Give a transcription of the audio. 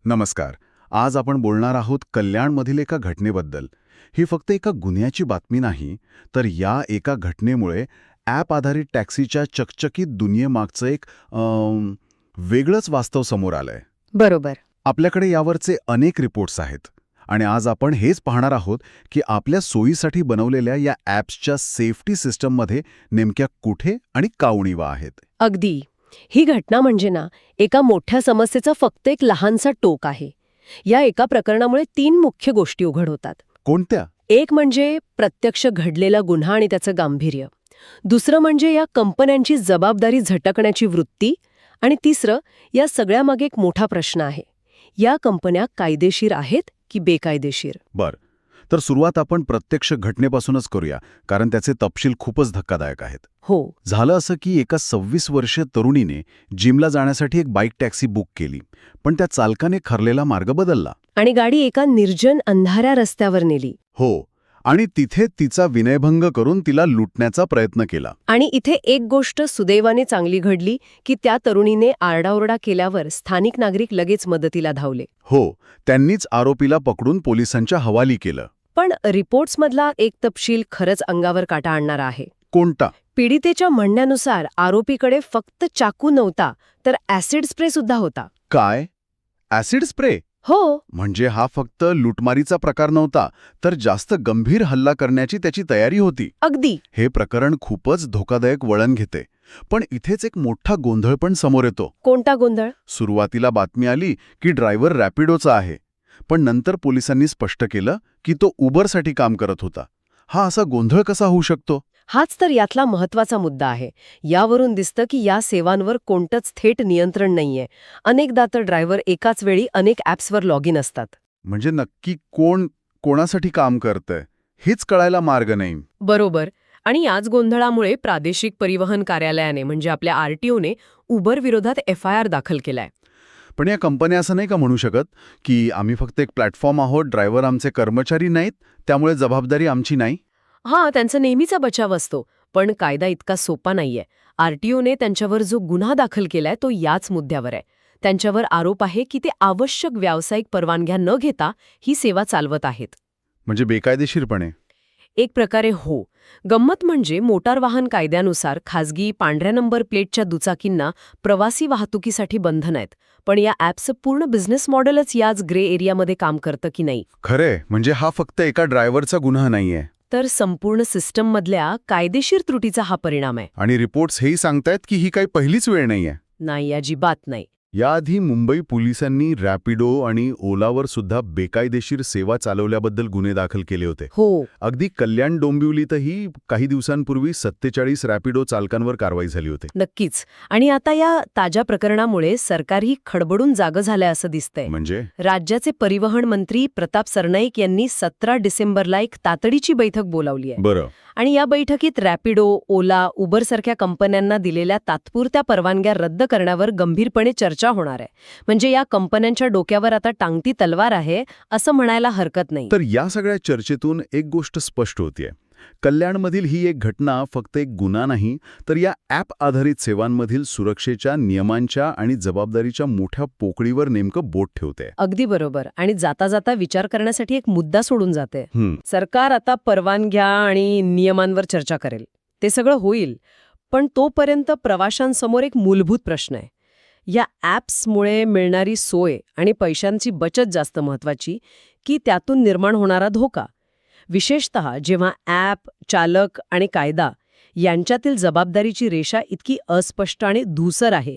नमस्कार. आज आपण बोलणार आहोत कल्याणमधील एका घटनेबद्दल. ही फक्त एका गुन्ह्याची बातमी नाही, तर या एका घटनेमुळे ॲप आधारित टॅक्सीच्या चकचकीत दुनियेमागचं एक वेगळंच वास्तव समोर आलंय. बरोबर. आपल्याकडे यावरचे अनेक रिपोर्ट्स आहेत आणि आज आपण हेच पाहणार आहोत की आपल्या सोयीसाठी बनवलेल्या या ॲप्सच्या सेफ्टी सिस्टममध्ये नेमक्या कुठे आणि का उणिवा आहेत. अगदी. ही घटना म्हणजे ना, एका मोठ्या समस्येचा फक्त एक लहानसा टोक आहे. या एका प्रकरणामुळे 3 मुख्य गोष्टी उघड होतात. कोणत्या? एक म्हणजे प्रत्यक्ष घडलेला गुन्हा आणि त्याचं गांभीर्य. दुसरं म्हणजे या कंपन्यांची जबाबदारी झटकण्याची वृत्ती. आणि तिसरं, या सगळ्यामागे एक मोठा प्रश्न आहे. या कंपन्या कायदेशीर आहेत की बेकायदेशीर? बर. तर सुरुवात आपण प्रत्यक्ष घटनेपासूनच करूया, कारण त्याचे तपशील खूपच धक्कादायक आहेत. हो. झालं असं की एका 26 वर्षीय तरुणीने जिमला जाण्यासाठी एक बाईक टॅक्सी बुक केली, पण त्या चालकाने ठरलेला मार्ग बदलला. आणि गाडी एका निर्जन अंधाऱ्या रस्त्यावर नेली. हो. आणि तिथे तिचा विनयभंग करून तिला लुटण्याचा प्रयत्न केला. आणि इथे एक गोष्ट सुदैवाने चांगली घडली की त्या तरुणीने आरडाओरडा केल्यावर स्थानिक नागरिक लगेच मदतीला धावले. हो. त्यांनीच आरोपीला पकडून पोलिसांच्या हवाली केलं. पण रिपोर्ट्समधला एक तपशील खरंच अंगावर काटा आणणारा आहे. कोणता? पीडितेच्या म्हणण्यानुसार आरोपीकडे फक्त चाकू नव्हता, तर ॲसिड स्प्रे सुद्धा होता. काय? Acid spray? हो. म्हणजे हा फक्त लुटमारीचा प्रकार नव्हता, तर जास्त गंभीर हल्ला करण्याची त्याची तयारी होती. अगदी. हे प्रकरण खूपच धोकादायक वळण घेते. पण इथेच एक मोठा गोंधळ पण समोर येतो. कोणता गोंधळ? सुरुवातीला बातमी आली की ड्रायव्हर रॅपिडोचा आहे, पण नंतर पोलिसांनी स्पष्ट केलं की तो उबरसाठी काम करत होता. हा असा गोंधळ कसा होऊ शकतो? हाच तर यातला महत्वाचा मुद्दा आहे. यावरून दिसतं की या सेवांवर कोणतंच थेट नियंत्रण नाहीये. अनेकदा तर ड्रायव्हर एकाच वेळी अनेक ॲप्सवर लॉग इन असतात. म्हणजे नक्की कोण कोणासाठी काम करतंय हेच कळायला मार्ग नाही. बरोबर. आणि याच गोंधळामुळे प्रादेशिक परिवहन कार्यालयाने म्हणजे आपल्या आरटीओने उबर विरोधात FIR दाखल केलाय. पण या कंपन्या असं नाही का म्हणू शकत की आम्ही फक्त एक प्लॅटफॉर्म आहोत, ड्रायव्हर आमचे कर्मचारी नाहीत, त्यामुळे जबाबदारी आमची नाही? हां, त्यांचा नेहमीचा बचाव असतो. पण कायदा इतका सोपा नाहीये. आरटीओने त्यांच्यावर जो गुन्हा दाखल केलाय तो याच मुद्द्यावर आहे. त्यांच्यावर आरोप आहे की ते आवश्यक व्यावसायिक परवानग्या न घेता ही सेवा चालवत आहेत. म्हणजे बेकायदेशीरपणे? एक प्रकारे हो. गंमत म्हणजे मोटार वाहन कायद्यानुसार खाजगी पांढऱ्या नंबर प्लेटच्या दुचाकींना प्रवासी वाहतुकीसाठी बंधन आहेत. पण या ॲपचं पूर्ण बिझनेस मॉडेलच याच ग्रे एरियामध्ये काम करतं की नाही? खरे, म्हणजे हा फक्त एका ड्रायव्हरचा गुन्हा नाहीये, तर संपूर्ण सिस्टममधल्या कायदेशीर त्रुटीचा हा परिणाम आहे. आणि रिपोर्ट्स हेही सांगतायत की ही काही पहिलीच वेळ नाहीये. नाही, अजिबात नाही. याआधी मुंबई पोलिसांनी रॅपिडो आणि ओलावर सुद्धा बेकायदेशीर सेवा चालवल्याबद्दल गुन्हे दाखल केले होते. हो. अगदी कल्याण डोंबिवलीतही काही दिवसांपूर्वी 47 रॅपिडो चालकांवर कारवाई झाली होती. नक्कीच. आणि आता या ताज्या प्रकरणामुळे सरकारही खडबडून जागं झालंय असं दिसतंय. म्हणजे राज्याचे परिवहन मंत्री प्रताप सरनाईक यांनी 17 डिसेंबरला एक तातडीची बैठक बोलावली आहे. बरं. आणि या बैठकीत रॅपिडो, ओला, उबरसारख्या कंपन्यांना दिलेल्या तात्पुरत्या परवानग्या रद्द करण्यावर गंभीरपणे चर्चा होणार आहे. म्हणजे या कंपन्यांच्या डोक्यावर आता टांगती तलवार आहे असं म्हणायला हरकत नाही. तर या सगळ्या चर्चेतून एक गोष्ट स्पष्ट होतीये. कल्याणमधील ही एक घटना फक्त एक गुन्हा नाही, तर या ॲप आधारित सेवांमधील सुरक्षेच्या नियमांच्या आणि जबाबदारीच्या मोठ्या पोकळीवर नेमकं बोट ठेवते. अगदी बरोबर. आणि जाता जाता विचार करण्यासाठी एक मुद्दा सोडून जाते. सरकार आता परवानग्या आणि नियमांवर चर्चा करेल. ते सगळं होईल. पण तोपर्यंत प्रवाशांसमोर एक मूलभूत प्रश्न आहे. या ॲप्समुळे मिळणारी सोय आणि पैशांची बचत जास्त महत्वाची की त्यातून निर्माण होणारा धोका? विशेषतः जेव्हा ॲप, चालक आणि कायदा यांच्यातील जबाबदारीची रेषा इतकी अस्पष्ट आणि धूसर आहे.